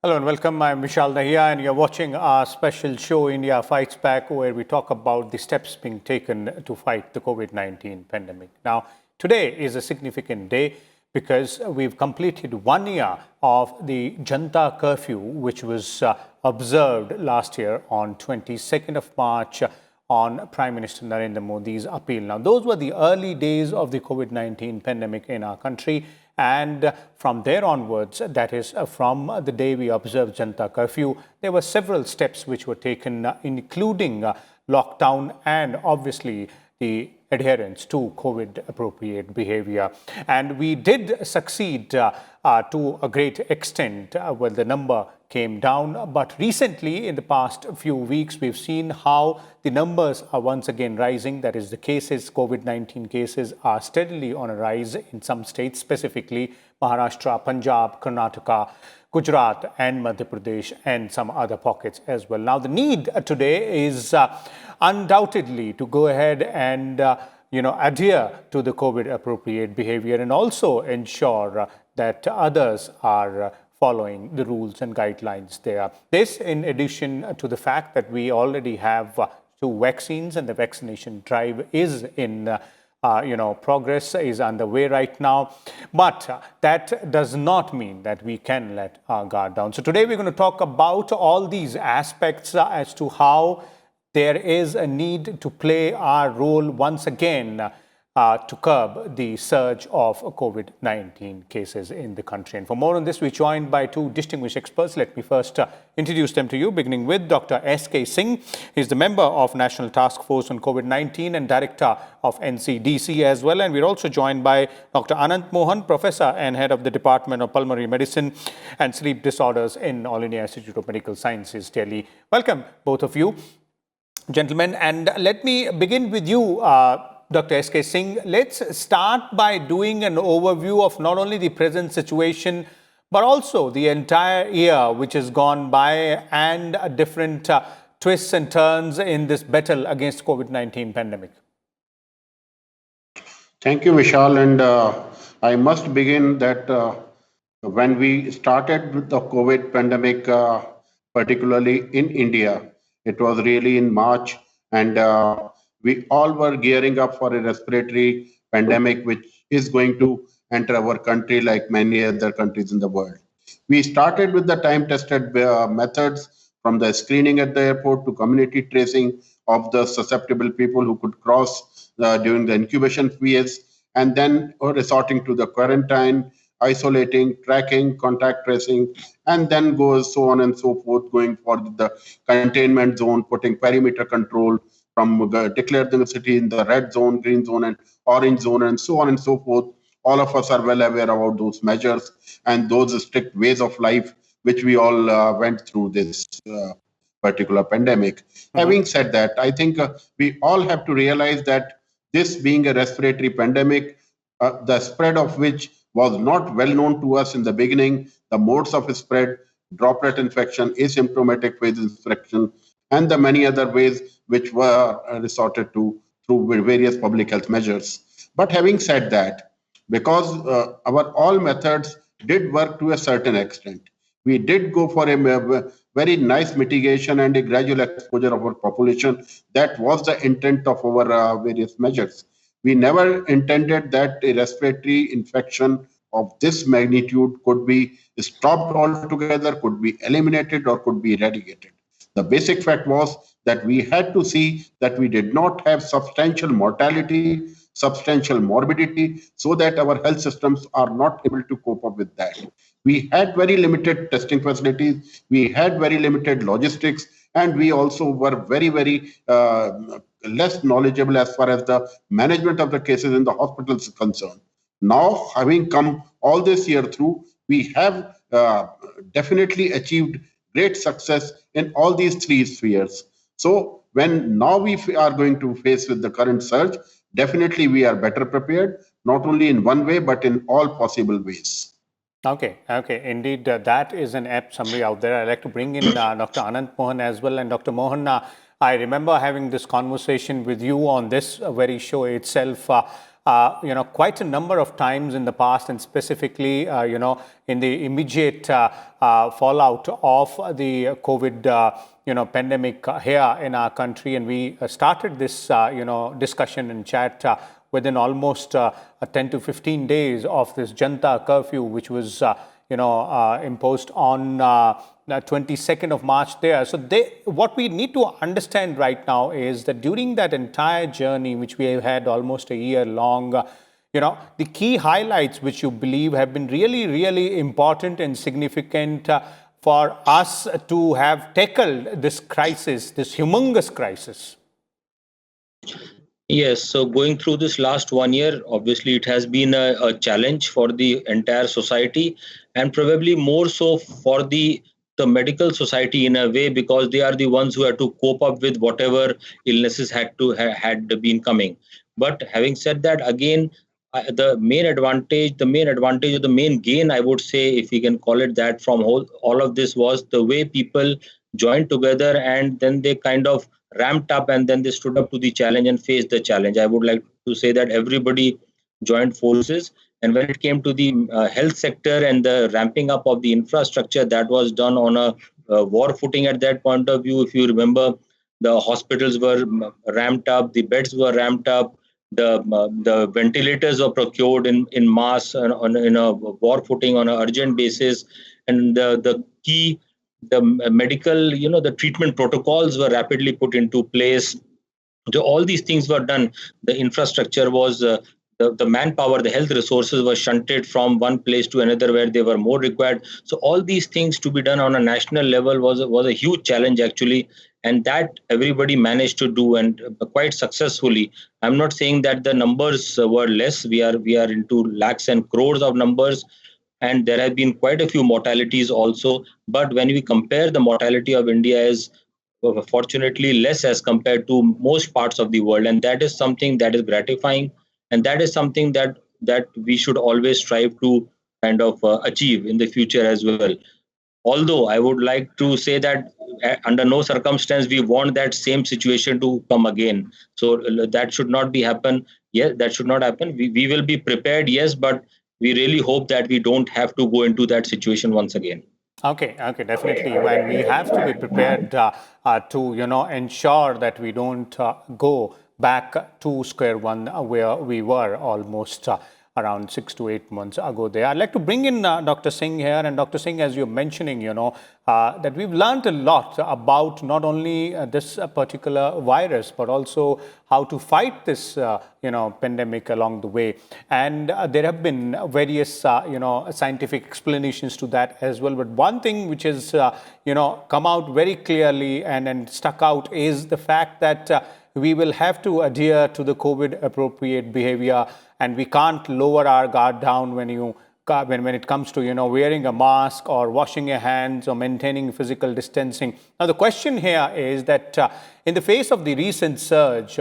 Hello and welcome. I'm Vishal Dahiya and you're watching our special show India Fights Back, where we talk about the steps being taken to fight the COVID-19 pandemic. Now, today is a significant day because we've completed 1 year of the Janta curfew, which was observed last year on 22nd of March on Prime Minister Narendra Modi's appeal. Now, those were the early days of the COVID-19 pandemic in our country. And from there onwards, that is from the day we observed Janta curfew, there were several steps which were taken, including lockdown and obviously the adherence to COVID-appropriate behavior. And we did succeed to a great extent when the number came down. But recently, in the past few weeks, we've seen how the numbers are once again rising. That is, the cases, COVID-19 cases, are steadily on a rise in some states, specifically Maharashtra, Punjab, Karnataka, Gujarat and Madhya Pradesh and some other pockets as well. Now, the need today is undoubtedly to go ahead and adhere to the COVID-appropriate behavior and also ensure that others are following the rules and guidelines there. This, in addition to the fact that we already have 2 vaccines and the vaccination drive is in progress, is underway right now. But that does not mean that we can let our guard down. So today we're going to talk about all these aspects as to how there is a need to play our role once again to curb the surge of COVID-19 cases in the country. And for more on this, we're joined by 2 distinguished experts. Let me first introduce them to you, beginning with Dr. S.K. Singh. He's the member of National Task Force on COVID-19 and director of NCDC as well. And we're also joined by Dr. Anant Mohan, professor and head of the Department of Pulmonary Medicine and Sleep Disorders in All India Institute of Medical Sciences, Delhi. Welcome, both of you, gentlemen. And let me begin with you, Dr. S.K. Singh. Let's start by doing an overview of not only the present situation, but also the entire year which has gone by and different twists and turns in this battle against COVID-19 pandemic. Thank you, Vishal. And I must begin that when we started with the COVID pandemic, particularly in India, it was really in March, and we all were gearing up for a respiratory pandemic, which is going to enter our country like many other countries in the world. We started with the time-tested methods, from the screening at the airport to community tracing of the susceptible people who could cross during the incubation phase, and then resorting to the quarantine, isolating, tracking, contact tracing, and then goes so on and so forth, going for the containment zone, putting perimeter control, from declare the city in the red zone, green zone, and orange zone, and so on and so forth. All of us are well aware about those measures and those strict ways of life which we all went through this particular pandemic. Having said that, I think we all have to realize that this being a respiratory pandemic, the spread of which was not well known to us in the beginning, the modes of spread, droplet infection, asymptomatic phase infection, and the many other ways which were resorted to through various public health measures. But having said that, because our all methods did work to a certain extent, we did go for a very nice mitigation and a gradual exposure of our population. That was the intent of our various measures. We never intended that a respiratory infection of this magnitude could be stopped altogether, could be eliminated, or could be eradicated. The basic fact was that we had to see that we did not have substantial mortality, substantial morbidity, so that our health systems are not able to cope up with that. We had very limited testing facilities, we had very limited logistics, and we also were very, very less knowledgeable as far as the management of the cases in the hospitals is concerned. Now, having come all this year through, we have definitely achieved great success in all these 3 spheres. So when now we are going to face with the current surge, definitely we are better prepared, not only in one way, but in all possible ways. Okay. Indeed, that is an apt summary out there. I'd like to bring in Dr. Anant Mohan as well. And Dr. Mohan, I remember having this conversation with you on this very show itself quite a number of times in the past, and specifically, in the immediate fallout of the COVID, pandemic here in our country. And we started this, discussion and chat within almost 10 to 15 days of this Janta curfew, which was, imposed on 22nd of March there. So what we need to understand right now is that during that entire journey, which we have had almost a year long, the key highlights which you believe have been really, really important and significant for us to have tackled this crisis, this humongous crisis. Yes, so going through this last 1 year, obviously it has been a challenge for the entire society, and probably more so for the medical society in a way, because they are the ones who had to cope up with whatever illnesses had been coming. But having said that, again, the main advantage or the main gain, I would say, if we can call it that, from all of this was the way people joined together, and then they kind of ramped up, and then they stood up to the challenge and faced the challenge. I would like to say that everybody joined forces. And when it came to the health sector and the ramping up of the infrastructure, that was done on a war footing at that point of view. If you remember, the hospitals were ramped up, the beds were ramped up, the ventilators were procured in mass in a war footing on an urgent basis, and the medical, the treatment protocols were rapidly put into place. All these things were done. The infrastructure was the manpower, the health resources were shunted from one place to another where they were more required. So all these things to be done on a national level was a huge challenge actually, and that everybody managed to do, and quite successfully. I'm not saying that the numbers were less. We are into lakhs and crores of numbers, and there have been quite a few mortalities also. But when we compare, the mortality of India is fortunately less as compared to most parts of the world, and that is something that is gratifying, and that is something that we should always strive to kind of achieve in the future as well. Although I would like to say that under no circumstance we want that same situation to come again. So that should not be happen. Yes, that should not happen. We will be prepared, yes, but we really hope that we don't have to go into that situation once again. Okay, definitely. And we have to be prepared to, ensure that we don't go back to square one where we were almost around 6 to 8 months ago there. I'd like to bring in Dr. Singh here. And Dr. Singh, as you're mentioning, that we've learned a lot about not only this particular virus, but also how to fight this, pandemic along the way. And there have been various, scientific explanations to that as well. But one thing which has, come out very clearly and stuck out is the fact that we will have to adhere to the COVID appropriate behavior, and we can't lower our guard down when it comes to wearing a mask or washing your hands or maintaining physical distancing. Now the question here is that in the face of the recent surge,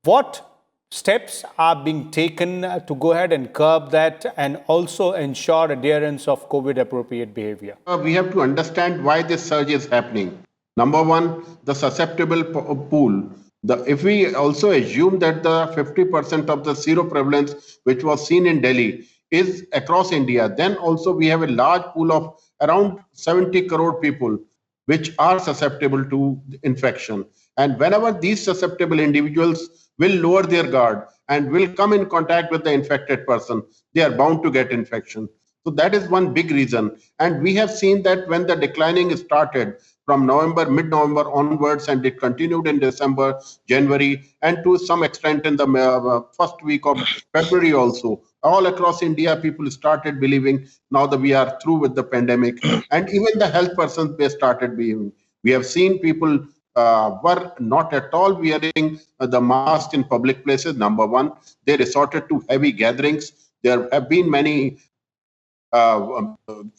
what steps are being taken to go ahead and curb that and also ensure adherence of COVID appropriate behavior? We have to understand why this surge is happening. Number one, the susceptible pool. If we also assume that the 50% of the seroprevalence which was seen in Delhi is across India, then also we have a large pool of around 70 crore people which are susceptible to infection. And whenever these susceptible individuals will lower their guard and will come in contact with the infected person, they are bound to get infection. So that is one big reason. And we have seen that when the declining started from mid-November onwards, and it continued in December, January, and to some extent in the first week of February also. All across India, people started believing now that we are through with the pandemic. And even the health persons, they started believing. We have seen people were not at all wearing the mask in public places, number one. They resorted to heavy gatherings. There have been many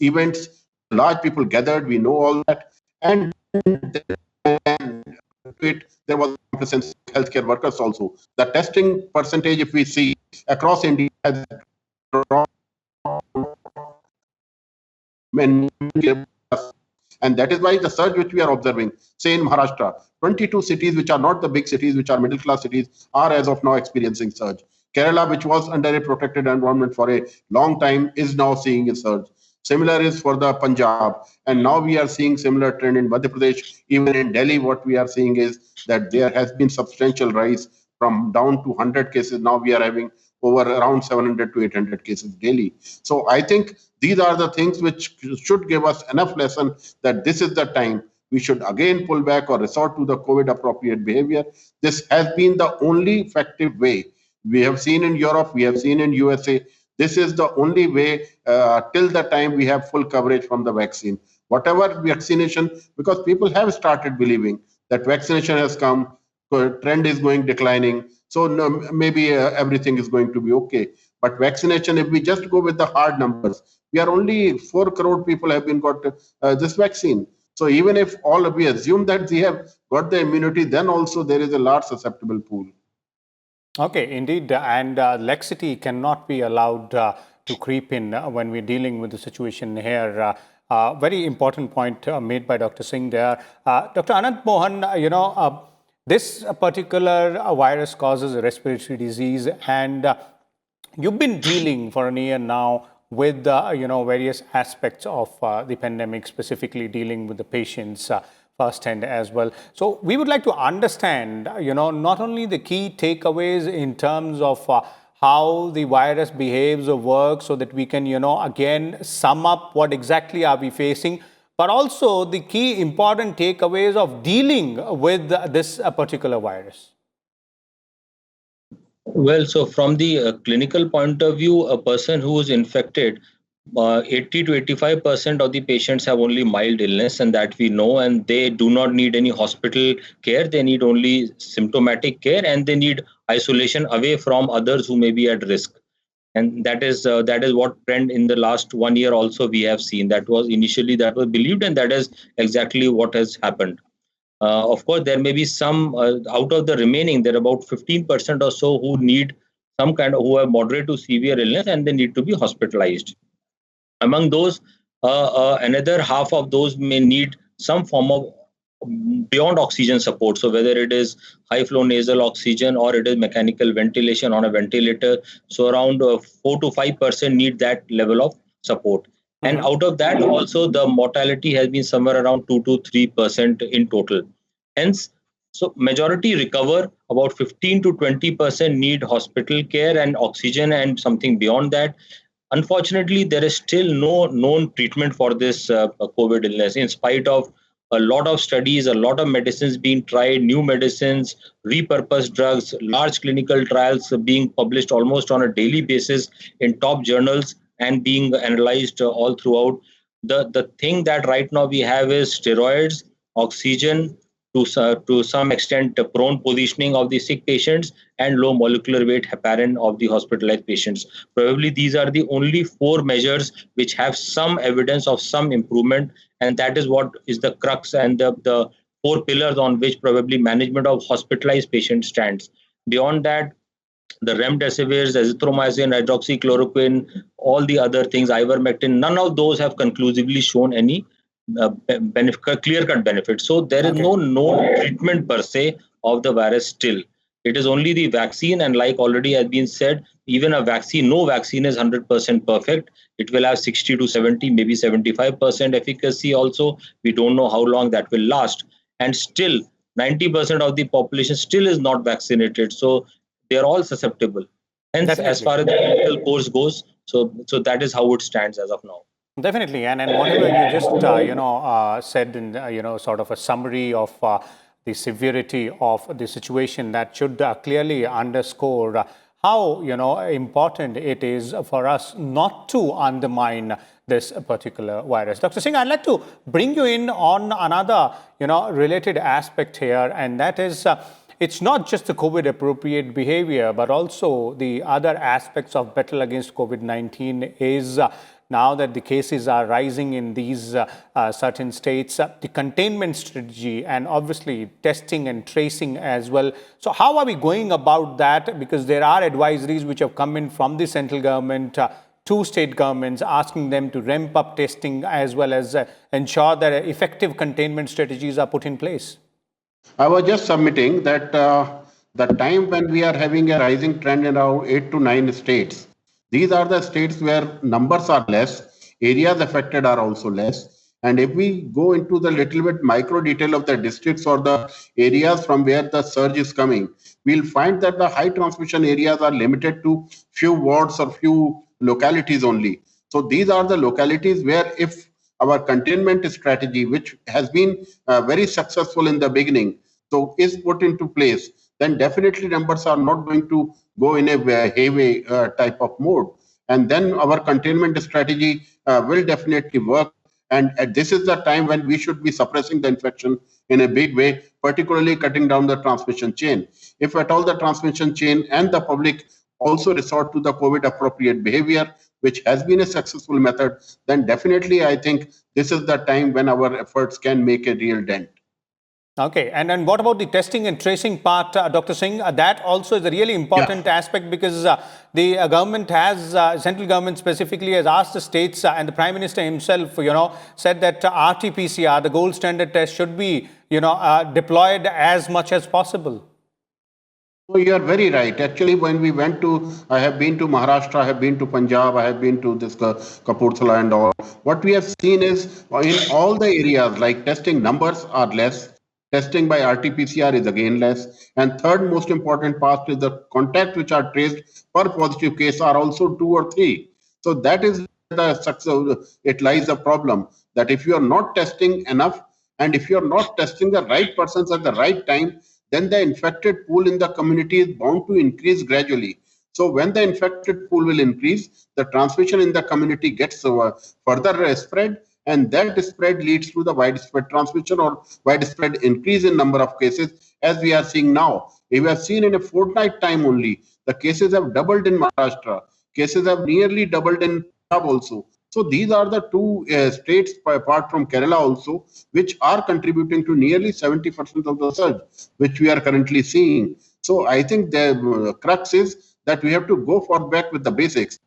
events, large people gathered, we know all that. And there was presence of healthcare workers also. The testing percentage, if we see across India, has dropped. And that is why the surge which we are observing, say in Maharashtra, 22 cities which are not the big cities, which are middle class cities, are as of now experiencing surge. Kerala, which was under a protected environment for a long time, is now seeing a surge. Similar is for the Punjab. And now we are seeing similar trend in Madhya Pradesh. Even in Delhi, what we are seeing is that there has been substantial rise from down to 100 cases. Now we are having over around 700 to 800 cases daily. So I think these are the things which should give us enough lesson that this is the time we should again pull back or resort to the COVID appropriate behavior. This has been the only effective way. We have seen in Europe, we have seen in USA. This is the only way till the time we have full coverage from the vaccine. Whatever vaccination, because people have started believing that vaccination has come, trend is going declining. So no, maybe everything is going to be okay. But vaccination, if we just go with the hard numbers, we are only 4 crore people have been got this vaccine. So even if all we assume that they have got the immunity, then also there is a large susceptible pool. Okay, indeed, and laxity cannot be allowed to creep in when we're dealing with the situation here. Very important point made by Dr. Singh there. Dr. Anant Mohan, this particular virus causes a respiratory disease, and you've been dealing for a year now with various aspects of the pandemic, specifically dealing with the patients firsthand as well. So we would like to understand, not only the key takeaways in terms of how the virus behaves or works, so that we can, again sum up what exactly are we facing, but also the key important takeaways of dealing with this particular virus. Well, so from the clinical point of view, a person who is infected, 80 to 85% of the patients have only mild illness, and that we know, and they do not need any hospital care. They need only symptomatic care, and they need isolation away from others who may be at risk. And that is what trend in the last 1 year also we have seen. That was believed, and that is exactly what has happened. Of course, there may be some out of the remaining. There are about 15% or so who need who have moderate to severe illness, and they need to be hospitalized. Among those, another half of those may need some form of beyond oxygen support. So whether it is high flow nasal oxygen or it is mechanical ventilation on a ventilator, so around 4 to 5% need that level of support. And out of that also, the mortality has been somewhere around 2 to 3% in total. Hence, so majority recover. About 15 to 20% need hospital care and oxygen and something beyond that. Unfortunately, there is still no known treatment for this COVID illness, in spite of a lot of studies, a lot of medicines being tried, new medicines, repurposed drugs, large clinical trials being published almost on a daily basis in top journals and being analyzed all throughout. The thing that right now we have is steroids, oxygen, to some extent prone positioning of the sick patients, and low molecular weight heparin of the hospitalized patients. Probably these are the only 4 measures which have some evidence of some improvement, and that is what is the crux and the 4 pillars on which probably management of hospitalized patients stands. Beyond that, the remdesivir, azithromycin, hydroxychloroquine, all the other things, ivermectin, none of those have conclusively shown any clear-cut benefit. So there is no known treatment per se of the virus still. It is only the vaccine, and like already has been said, even a vaccine, no vaccine is 100% perfect. It will have 60 to 70, maybe 75% efficacy also. We don't know how long that will last. And still, 90% of the population still is not vaccinated. So they are all susceptible. Hence, definitely, as far as the clinical course goes, so that is how it stands as of now. Definitely, and whatever you just said in sort of a summary of the severity of the situation, that should clearly underscore how important it is for us not to undermine this particular virus. Dr. Singh, I'd like to bring you in on another related aspect here, and that is it's not just the COVID appropriate behavior, but also the other aspects of battle against COVID-19 is now that the cases are rising in these certain states, the containment strategy and obviously testing and tracing as well. So how are we going about that? Because there are advisories which have come in from the central government to state governments asking them to ramp up testing as well as ensure that effective containment strategies are put in place. I was just submitting that the time when we are having a rising trend in around 8 to 9 states. These are the states where numbers are less, areas affected are also less. And if we go into the little bit micro detail of the districts or the areas from where the surge is coming, we'll find that the high transmission areas are limited to few wards or few localities only. So these are the localities where if our containment strategy, which has been very successful in the beginning, so is put into place, then definitely numbers are not going to go in a hayway type of mode. And then our containment strategy will definitely work. And this is the time when we should be suppressing the infection in a big way, particularly cutting down the transmission chain. If at all the transmission chain and the public also resort to the COVID appropriate behavior, which has been a successful method, then definitely I think this is the time when our efforts can make a real dent. Okay, and then what about the testing and tracing part, Dr. Singh? That also is a really important aspect because the government has, central government specifically has asked the states and the Prime Minister himself, said that RT-PCR, the gold standard test, should be, deployed as much as possible. So you are very right. Actually, when we went to, I have been to Maharashtra, I have been to Punjab, I have been to this Kapurthala and all. What we have seen is in all the areas, like testing numbers are less, testing by RT-PCR is again less, and third most important part is the contacts which are traced per positive case are also 2 or 3. So that is the success. It lies the problem that if you are not testing enough and if you are not testing the right persons at the right time, then the infected pool in the community is bound to increase gradually. So when the infected pool will increase, the transmission in the community gets further spread, and that spread leads to the widespread transmission or widespread increase in number of cases, as we are seeing now. We have seen in a fortnight time only, the cases have doubled in Maharashtra, cases have nearly doubled in Punjab also. So these are the two states, apart from Kerala also, which are contributing to nearly 70% of the surge, which we are currently seeing. So I think the crux is that we have to go back with the basics,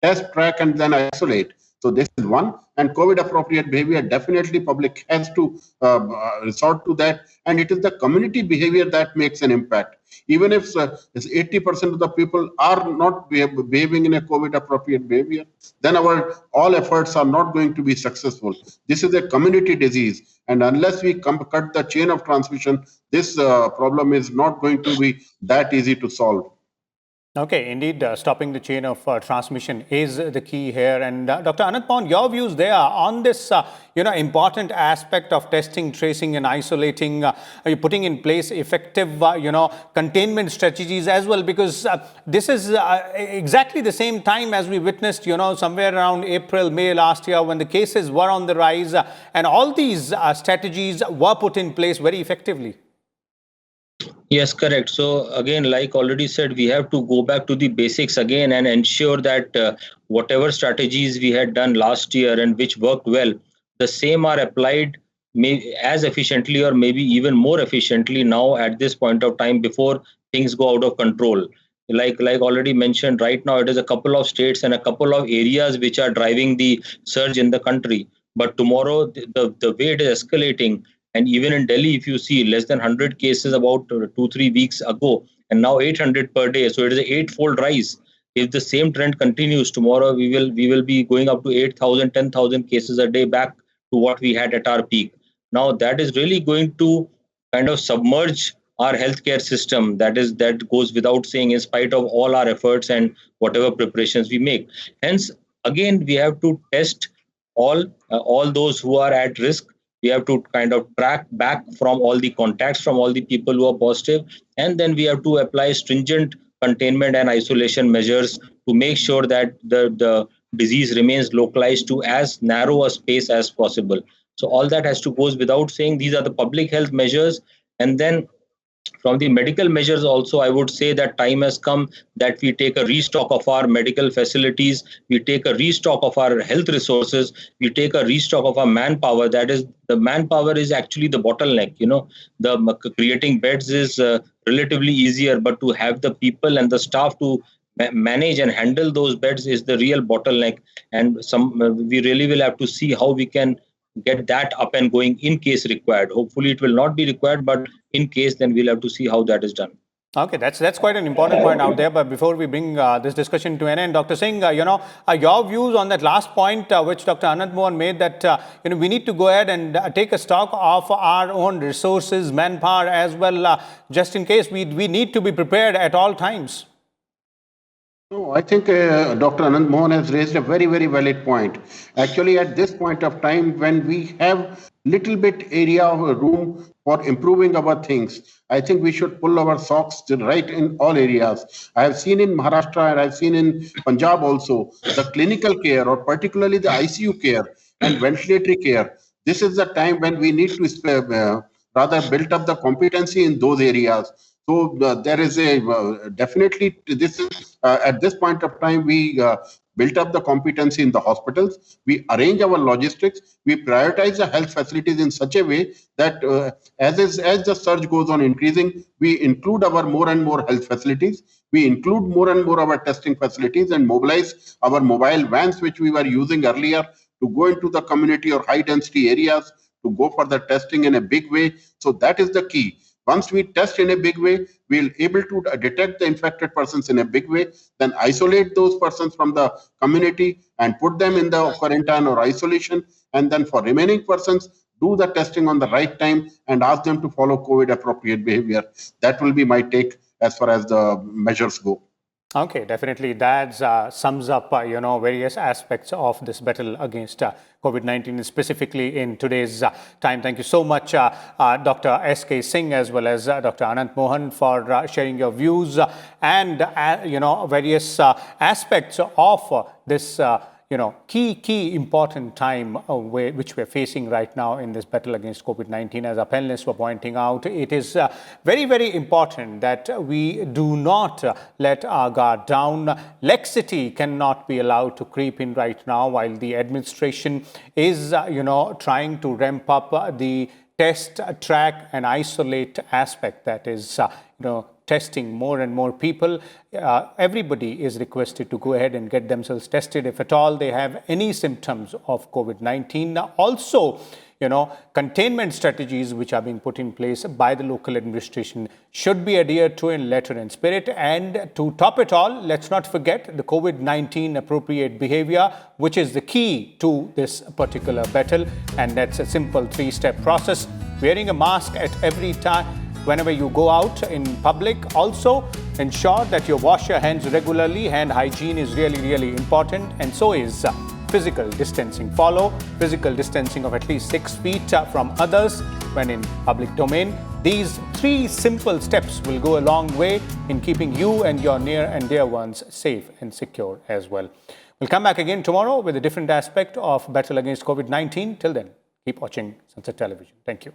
test, track, and then isolate. So this is one, and COVID appropriate behavior, definitely public has to resort to that, and it is the community behavior that makes an impact. Even if 80% of the people are not behaving in a COVID appropriate behavior, then our all efforts are not going to be successful. This is a community disease, and unless we cut the chain of transmission, this problem is not going to be that easy to solve. Okay, indeed, stopping the chain of transmission is the key here. And Dr. Anant Mohan, your views there on this, important aspect of testing, tracing, and isolating, putting in place effective, containment strategies as well, because this is exactly the same time as we witnessed, somewhere around April, May last year when the cases were on the rise, and all these strategies were put in place very effectively. Yes, correct. So again, like already said, we have to go back to the basics again and ensure that whatever strategies we had done last year and which worked well, the same are applied as efficiently or maybe even more efficiently now at this point of time before things go out of control. Like already mentioned, right now it is a couple of states and a couple of areas which are driving the surge in the country. But tomorrow, the way it is escalating, and even in Delhi, if you see less than 100 cases about 2-3 weeks ago, and now 800 per day. So it is an 8-fold rise. If the same trend continues tomorrow, we will be going up to 8,000, 10,000 cases a day back to what we had at our peak. Now that is really going to kind of submerge our healthcare system. That goes without saying, in spite of all our efforts and whatever preparations we make. Hence, again, we have to test all those who are at risk. We have to kind of track back from all the contacts from all the people who are positive, and then we have to apply stringent containment and isolation measures to make sure that the disease remains localized to as narrow a space as possible. So all that has to goes without saying. These are the public health measures. And then from the medical measures also, I would say that time has come that we take a restock of our medical facilities, we take a restock of our health resources, we take a restock of our manpower. That is, the manpower is actually the bottleneck. The creating beds is relatively easier, but to have the people and the staff to manage and handle those beds is the real bottleneck. And we really will have to see how we can get that up and going in case required. Hopefully it will not be required, but in case, then we'll have to see how that is done. Okay, that's quite an important point out there. But before we bring this discussion to an end, Dr. Singh, your views on that last point, which Dr. Anant Mohan made, that we need to go ahead and take a stock of our own resources, manpower as well, just in case we need to be prepared at all times. No, I think Dr. Anand Mohan has raised a very, very valid point. Actually, at this point of time, when we have little bit area of room for improving our things, I think we should pull our socks right in all areas. I have seen in Maharashtra and I've seen in Punjab also the clinical care, or particularly the ICU care and ventilatory care. This is the time when we need to rather build up the competency in those areas. So there is a definitely this is at this point of time we built up the competency in the hospitals. We arrange our logistics. We prioritize the health facilities in such a way that as the surge goes on increasing, we include our more and more health facilities. We include more and more our testing facilities and mobilize our mobile vans, which we were using earlier, to go into the community or high density areas to go for the testing in a big way. So that is the key. Once we test in a big way, we'll able to detect the infected persons in a big way, then isolate those persons from the community and put them in the quarantine or isolation. And then for remaining persons, do the testing on the right time and ask them to follow COVID appropriate behavior. That will be my take as far as the measures go. Okay, definitely. That sums up, various aspects of this battle against COVID-19, specifically in today's time. Thank you so much, Dr. S.K. Singh, as well as Dr. Anant Mohan, for sharing your views and, various aspects of this key important time which we're facing right now in this battle against COVID-19. As our panelists were pointing out, it is very, very important that we do not let our guard down. Laxity cannot be allowed to creep in right now while the administration is, trying to ramp up the test, track and isolate aspect, that is, testing more and more people. Everybody is requested to go ahead and get themselves tested if at all they have any symptoms of COVID-19. Also, containment strategies which are being put in place by the local administration should be adhered to in letter and spirit. And to top it all, let's not forget the COVID-19 appropriate behavior, which is the key to this particular battle. And that's a simple 3-step process. Wearing a mask at every time, whenever you go out in public. Also, ensure that you wash your hands regularly. Hand hygiene is really, really important. And so is physical distancing. Follow physical distancing of at least 6 feet from others when in public domain. These 3 simple steps will go a long way in keeping you and your near and dear ones safe and secure as well. We'll come back again tomorrow with a different aspect of battle against COVID-19. Till then, keep watching Sunset Television. Thank you.